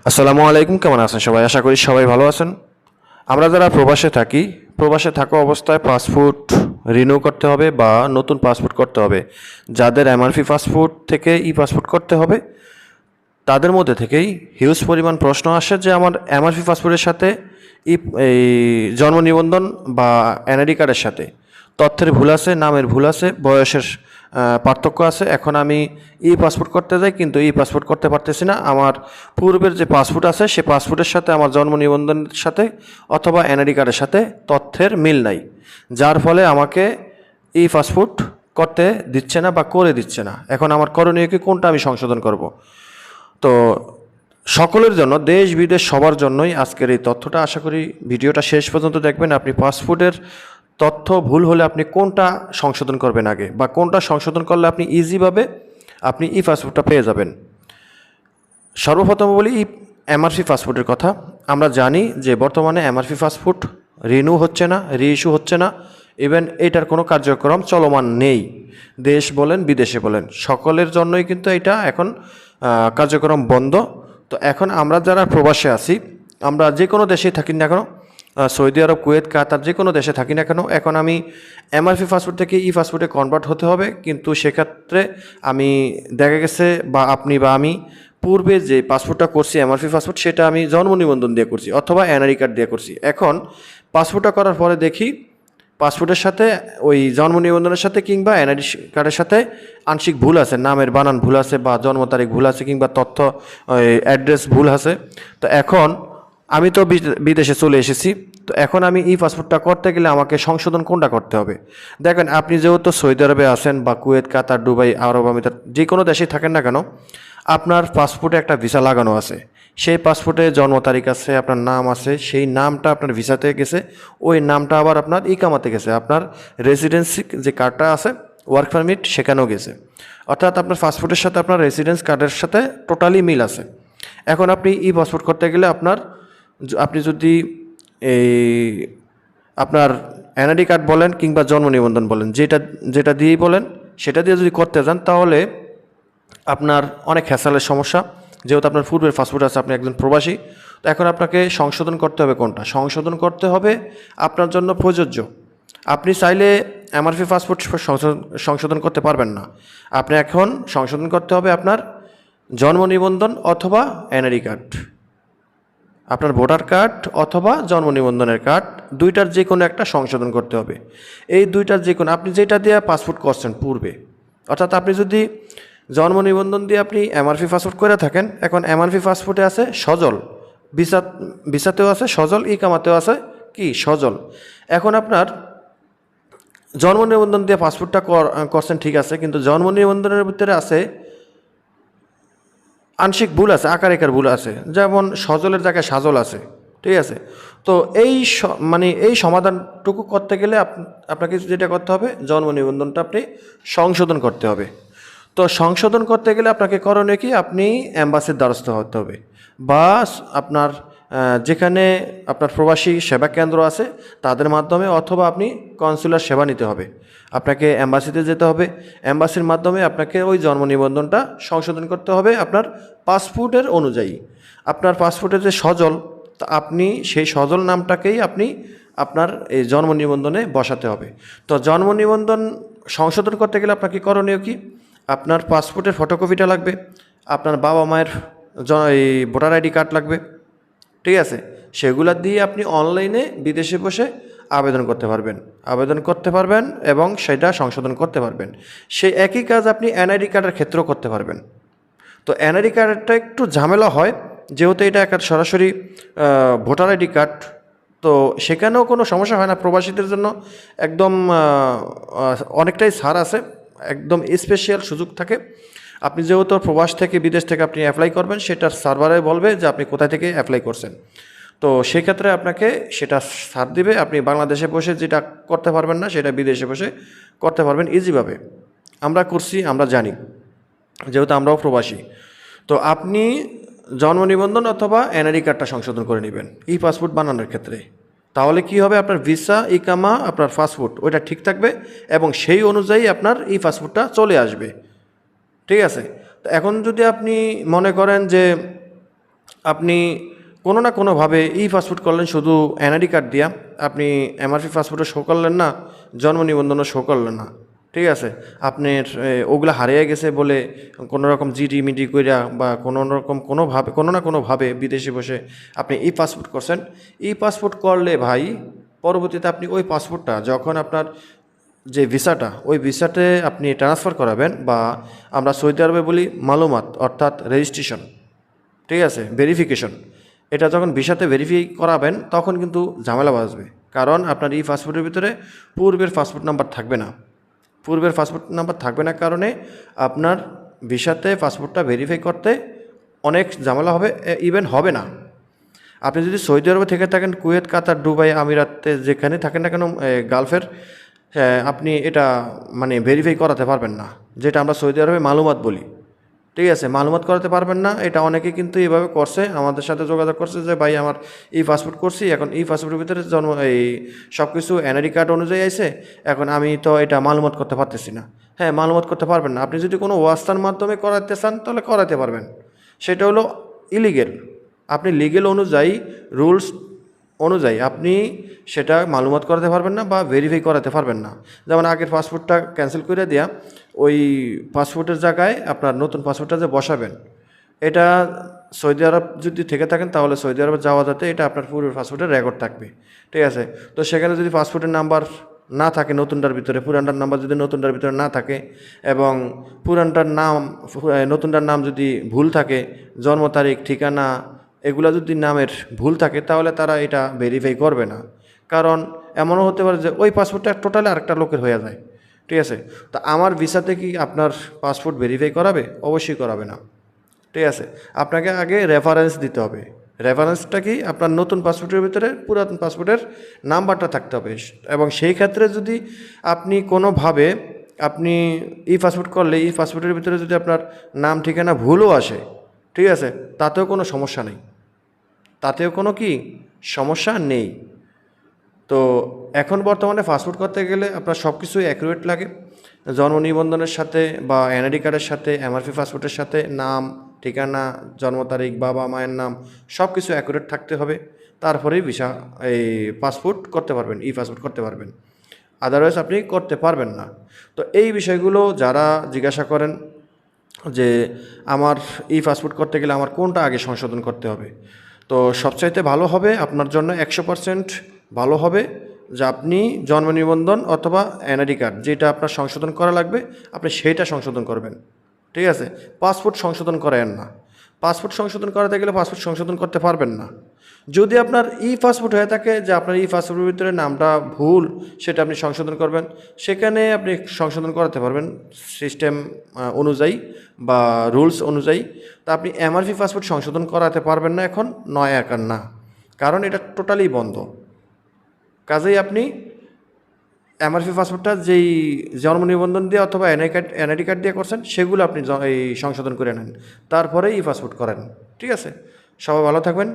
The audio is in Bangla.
আসসালামু আলাইকুম, কেমন আছেন সবাই? আশা করি সবাই ভালো আছেন। আমরা যারা প্রবাসে থাকি, প্রবাসে থাকা অবস্থায় পাসপোর্ট রিনিউ করতে হবে বা নতুন পাসপোর্ট করতে হবে। যাদের এমআরপি পাসপোর্ট থেকে ই পাসপোর্ট করতে হবে, তাদের মধ্যে থেকেই হিউজ পরিমাণ প্রশ্ন আসে যে আমার এমআরপি পাসপোর্টের সাথে এই জন্ম নিবন্ধন বা এনআইডি কার্ডের সাথে তথ্যের ভুল আছে, নামের ভুল আছে, বয়সের পার্থক্য আছে। এখন আমি ই পাসপোর্ট করতে যাই, কিন্তু ই পাসপোর্ট করতে পারতেছি না। আমার পূর্বের যে পাসপোর্ট আছে সে পাসপোর্টের সাথে আমার জন্ম নিবন্ধনের সাথে অথবা এনআইডি কার্ডের সাথে তথ্যের মিল নাই, যার ফলে আমাকে ই পাসপোর্ট করতে দিচ্ছে না বা করে দিচ্ছে না। এখন আমার করণীয় কি, কোনটা আমি সংশোধন করব? তো সকলের জন্য, দেশ বিদেশ সবার জন্যই আজকের এই তথ্যটা। আশা করি ভিডিওটা শেষ পর্যন্ত দেখবেন। আপনি পাসপোর্টের তথ্য ভুল হলে আপনি কোনটা সংশোধন করবেন আগে, বা কোনটা সংশোধন করলে আপনি ইজিভাবে আপনি ই পাসপোর্টটা পেয়ে যাবেন। সর্বপ্রথম বলি এমআরপি পাসপোর্টের কথা। আমরা জানি যে বর্তমানে এমআরপি পাসপোর্ট রিনিউ হচ্ছে না, রিইস্যু হচ্ছে না, ইভেন এটার কোনো কার্যক্রম চলমান নেই। দেশ বলেন বিদেশে বলেন, সকলের জন্যই কিন্তু এটা এখন কার্যক্রম বন্ধ। তো এখন আমরা যারা প্রবাসে আছি, আমরা যে কোনো দেশেই থাকি না কেন, সৌদি আরব, কুয়েত, কাতার, যে কোনো দেশে থাকি না কেন, এখন আমি এমআরপি পাসপোর্ট থেকে ই পাসপোর্টে কনভার্ট হতে হবে। কিন্তু সেক্ষেত্রে আমি, দেখা গেছে বা আপনি বা আমি পূর্বে যে পাসপোর্টটা করছি এমআরপি পাসপোর্ট, সেটা আমি জন্ম নিবন্ধন দিয়ে করছি অথবা এনআরই কার্ড দিয়ে করছি। এখন পাসপোর্টটা করার পরে দেখি পাসপোর্টের সাথে ওই জন্ম নিবন্ধনের সাথে কিংবা এনআইডি কার্ডের সাথে আংশিক ভুল আছে, নামের বানান ভুল আছে বা জন্ম তারিখ ভুল আছে কিংবা তথ্য অ্যাড্রেস ভুল আছে। তো এখন আমি তো বিদেশে চলে এসেছি। তো এখন আমি ই পাসপোর্টটা করতে গেলে আমাকে সংশোধন কোনটা করতে হবে? দেখেন, আপনি যেহেতু সৌদি আরবে আছেন বা কুয়েত, কাতার, দুবাই, আরব আমিরাত, যে কোনো দেশেই থাকেন না কেন, আপনার পাসপোর্টে একটা ভিসা লাগানো আছে। সেই পাসপোর্টে জন্ম তারিখ আছে, আপনার নাম আছে, সেই নামটা আপনার ভিসাতে গেছে, ওই নামটা আবার আপনার ইকামাতে গেছে, আপনার রেসিডেন্সি যে কার্ডটা আছে, ওয়ার্ক পারমিট, সেখানেও গেছে। অর্থাৎ আপনার পাসপোর্টের সাথে আপনার রেসিডেন্স কার্ডের সাথে টোটালি মিল আছে। এখন আপনি ই পাসপোর্ট করতে গেলে আপনি যদি এই আপনার এনআইডি কার্ড বলেন কিংবা জন্ম নিবন্ধন বলেন, যেটা যেটা দিয়েই বলেন, সেটা দিয়ে যদি করতে যান, তাহলে আপনার অনেক হ্যাসেলের সমস্যা। যেহেতু আপনার পূর্বের পাসপোর্ট আছে, আপনি একজন প্রবাসী, তো এখন আপনাকে সংশোধন করতে হবে কোনটা? সংশোধন করতে হবে আপনার জন্য প্রযোজ্য। আপনি চাইলে এমআরপি পাসপোর্ট সংশোধন করতে পারবেন না। আপনি এখন সংশোধন করতে হবে আপনার জন্ম নিবন্ধন অথবা এনআইডি কার্ড, আপনার ভোটার কার্ড অথবা জন্ম নিবন্ধনের কার্ড, দুইটার যে কোনো একটা সংশোধন করতে হবে। এই দুইটার যে কোনো, আপনি যেটা দিয়ে পাসপোর্ট করছেন পূর্বে, অর্থাৎ আপনি যদি জন্ম নিবন্ধন দিয়ে আপনি এমআরপি পাসপোর্ট করে থাকেন, এখন এমআরপি পাসপোর্টে আছে সজল, ভিসাতেও আছে সজল, ইকামাতেও আছে কি সজল। এখন আপনার জন্ম নিবন্ধন দিয়ে পাসপোর্টটা করছেন, ঠিক আছে, কিন্তু জন্ম নিবন্ধনের ভিতরে আছে আংশিক ভুল আছে, আকার একার ভুল আছে, যেমন সজলের জায়গায় সাজল আছে, ঠিক আছে। তো মানে এই সমাধানটুকু করতে গেলে আপনাকে যেটা করতে হবে, জন্ম নিবন্ধনটা আপনি সংশোধন করতে হবে। তো সংশোধন করতে গেলে আপনাকে করণীয় কি, আপনি অ্যাম্বাসির দ্বারস্থ হতে হবে, বা আপনার যেখানে আপনার প্রবাসী সেবা কেন্দ্র আছে তাদের মাধ্যমে, অথবা আপনি কনসুলার সেবা নিতে হবে। আপনাকে অ্যাম্বাসিতে যেতে হবে, অ্যাম্বাসির মাধ্যমে আপনাকে ওই জন্ম নিবন্ধনটা সংশোধন করতে হবে আপনার পাসপোর্টের অনুযায়ী। আপনার পাসপোর্টের যে সজল, তা আপনি সেই সজল নামটাকেই আপনি আপনার এই জন্ম নিবন্ধনে বসাতে হবে। তো জন্ম নিবন্ধন সংশোধন করতে গেলে আপনাকে করণীয় কি, আপনার পাসপোর্টের ফটোকপিটা লাগবে, আপনার বাবা মায়ের এই ভোটার আইডি কার্ড লাগবে, ঠিক আছে। সেগুলা দিয়ে আপনি অনলাইনে বিদেশে বসে আবেদন করতে পারবেন এবং সেটা সংশোধন করতে পারবেন। সেই একই কাজ আপনি এনআইডি কার্ডের ক্ষেত্রেও করতে পারবেন। তো এনআইডি কার্ডটা একটু ঝামেলা হয়, যেহেতু এটা একটা সরাসরি ভোটার আইডি কার্ড, তো সেখানেও কোনো সমস্যা হয় না। প্রবাসীদের জন্য একদম অনেকটাই ছাড় আছে, একদম স্পেশাল সুযোগ থাকে। আপনি যেহেতু প্রবাস থেকে, বিদেশ থেকে আপনি অ্যাপ্লাই করবেন, সেটার সার্ভারে বলবে যে আপনি কোথায় থেকে অ্যাপ্লাই করছেন। তো সেক্ষেত্রে আপনাকে সেটা ছাড় দিবে। আপনি বাংলাদেশে বসে যেটা করতে পারবেন না, সেটা বিদেশে বসে করতে পারবেন ইজিভাবে। আমরা করছি, আমরা জানি, যেহেতু আমরাও প্রবাসী। তো আপনি জন্ম নিবন্ধন অথবা এনআইডি কার্ডটা সংশোধন করে নেবেন ই পাসপোর্ট বানানোর ক্ষেত্রে। তাহলে কি হবে, আপনার ভিসা, ইকামা, আপনার পাসপোর্ট ওইটা ঠিক থাকবে এবং সেই অনুযায়ী আপনার ই পাসপোর্টটা চলে আসবে, ঠিক আছে। তো এখন যদি আপনি মনে করেন যে আপনি কোনো না কোনোভাবে ই পাসপোর্ট করলেন শুধু এনআইডি কার্ড দিয়া, আপনি এমআরপি পাসপোর্টও শো করলেন না, জন্ম নিবন্ধনও শো করলেন না, ঠিক আছে। আপনার ওগুলো হারিয়ে গেছে বলে কোনো রকম জিডি মিডি কইরা বা কোনো রকম কোনোভাবে কোনো না কোনোভাবে বিদেশে বসে আপনি ই পাসপোর্ট করছেন। ই পাসপোর্ট করলে ভাই পরবর্তীতে আপনি ওই পাসপোর্টটা যখন আপনার যে ভিসাটা, ওই ভিসাতে আপনি ট্রান্সফার করাবেন, বা আমরা সৌদি আরবে বলি মালুমাত অর্থাৎ রেজিস্ট্রেশন, ঠিক আছে, ভেরিফিকেশন, এটা যখন ভিসাতে ভেরিফাই করাবেন তখন কিন্তু ঝামেলা বাজবে। কারণ আপনার এই পাসপোর্টের ভিতরে পূর্বের পাসপোর্ট নাম্বার থাকবে না। পূর্বের পাসপোর্ট নাম্বার থাকবে না কারণে আপনার ভিসাতে পাসপোর্টটা ভেরিফাই করতে অনেক ঝামেলা হবে, ইভেন হবে না। আপনি যদি সৌদি আরবে থেকে থাকেন, কুয়েত, কাতার, দুবাই, আমিরাতে যেখানে থাকেন না কেন, গালফের, আপনি এটা মানে ভেরিফাই করাতে পারবেন না, যেটা আমরা সৌদি আরবে মালুমাত বলি, ঠিক আছে, মালুমাত করাতে পারবেন না। এটা অনেকে কিন্তু এইভাবে করছে, আমাদের সাথে যোগাযোগ করছে যে ভাই আমার এই পাসপোর্ট করছি, এখন এই পাসপোর্টের ভিতরে এই সব কিছু এনআইডি কার্ড অনুযায়ী আছে, এখন আমি তো এটা মালুমাত করতে পারতেছি না। হ্যাঁ, মালুমাত করতে পারবেন না। আপনি যদি কোনো ওয়াস্তার মাধ্যমে করাতে চান তাহলে করাতে পারবেন, সেটা হলো ইলিগেল। আপনি লিগেল অনুযায়ী, রুলস অনুযায়ী আপনি সেটা মালুমাত করাতে পারবেন না বা ভেরিফাই করাতে পারবেন না। যেমন আগের পাসপোর্টটা ক্যান্সেল করে দেওয়া, ওই পাসপোর্টের জায়গায় আপনার নতুন পাসপোর্টটা যে বসাবেন, এটা সৌদি আরব যদি থেকে থাকেন তাহলে সৌদি আরবে যাওয়া যাতে এটা আপনার পূর্বের পাসপোর্টের রেকর্ড থাকবে, ঠিক আছে। তো সেখানে যদি পাসপোর্টের নাম্বার না থাকে নতুনটার ভিতরে, পুরানটার নাম্বার যদি নতুনটার ভিতরে না থাকে, এবং পুরানটার নাম নতুনটার নাম যদি ভুল থাকে, জন্ম তারিখ, ঠিকানা, এগুলা যদি নামের ভুল থাকে তাহলে তারা এটা ভেরিফাই করবে না। কারণ এমনও হতে পারে যে ওই পাসপোর্টটা টোটালি আরেকটা লোকের হয়ে যায়, ঠিক আছে। তো আমার ভিসাতে কি আপনার পাসপোর্ট ভেরিফাই করাবে? অবশ্যই করাবে না, ঠিক আছে। আপনাকে আগে রেফারেন্স দিতে হবে। রেফারেন্সটা কি? আপনার নতুন পাসপোর্টের ভিতরে পুরাতন পাসপোর্টের নাম্বারটা থাকতে হবে, এবং সেই ক্ষেত্রে যদি আপনি কোনোভাবে আপনি ই পাসপোর্ট করলে এই পাসপোর্টের ভিতরে যদি আপনার নাম ঠিকানা ভুলও আসে, ঠিক আছে, তাতেও কোনো সমস্যা নেই, তাতেও কোনো কি সমস্যা নেই। তো এখন বর্তমানে পাসপোর্ট করতে গেলে আপনার সব কিছুই অ্যাকুরেট লাগে, জন্ম নিবন্ধনের সাথে বা এনআইডি কার্ডের সাথে, এমআরপি পাসপোর্টের সাথে নাম, ঠিকানা, জন্ম তারিখ, বাবা মায়ের নাম সব কিছু অ্যাকুরেট থাকতে হবে, তারপরেই ভিসা এই পাসপোর্ট করতে পারবেন, ই পাসপোর্ট করতে পারবেন, আদারওয়াইজ আপনি করতে পারবেন না। তো এই বিষয়গুলো যারা জিজ্ঞাসা করেন যে আমার ই পাসপোর্ট করতে গেলে আমার কোনটা আগে সংশোধন করতে হবে, তো সবচাইতে ভালো হবে আপনার জন্য 100% ভালো হবে যে আপনি জন্ম নিবন্ধন অথবা এনআইডি কার্ড যেটা আপনার সংশোধন করা লাগবে আপনি সেইটা সংশোধন করবেন, ঠিক আছে। পাসপোর্ট সংশোধন করেন না। পাসপোর্ট সংশোধন করাতে গেলে পাসপোর্ট সংশোধন করতে পারবেন না। যদি আপনার ই পাসপোর্ট হয়ে থাকে যে আপনার ই পাসপোর্টের ভিতরে নামটা ভুল, সেটা আপনি সংশোধন করবেন, সেখানে আপনি সংশোধন করাতে পারবেন সিস্টেম অনুযায়ী বা রুলস অনুযায়ী। তা আপনি এমআরপি পাসপোর্ট সংশোধন করাতে পারবেন না এখন, নয় আকার না, কারণ এটা টোটালি বন্ধ। কাজেই আপনি এমআরপি পাসপোর্টটা যেই জন্ম নিবন্ধন দিয়ে অথবা এনআইডি কার্ড দিয়ে করছেন সেগুলো আপনি এই সংশোধন করে নেন, তারপরে ই পাসপোর্ট করেন, ঠিক আছে। সবাই ভালো থাকবেন।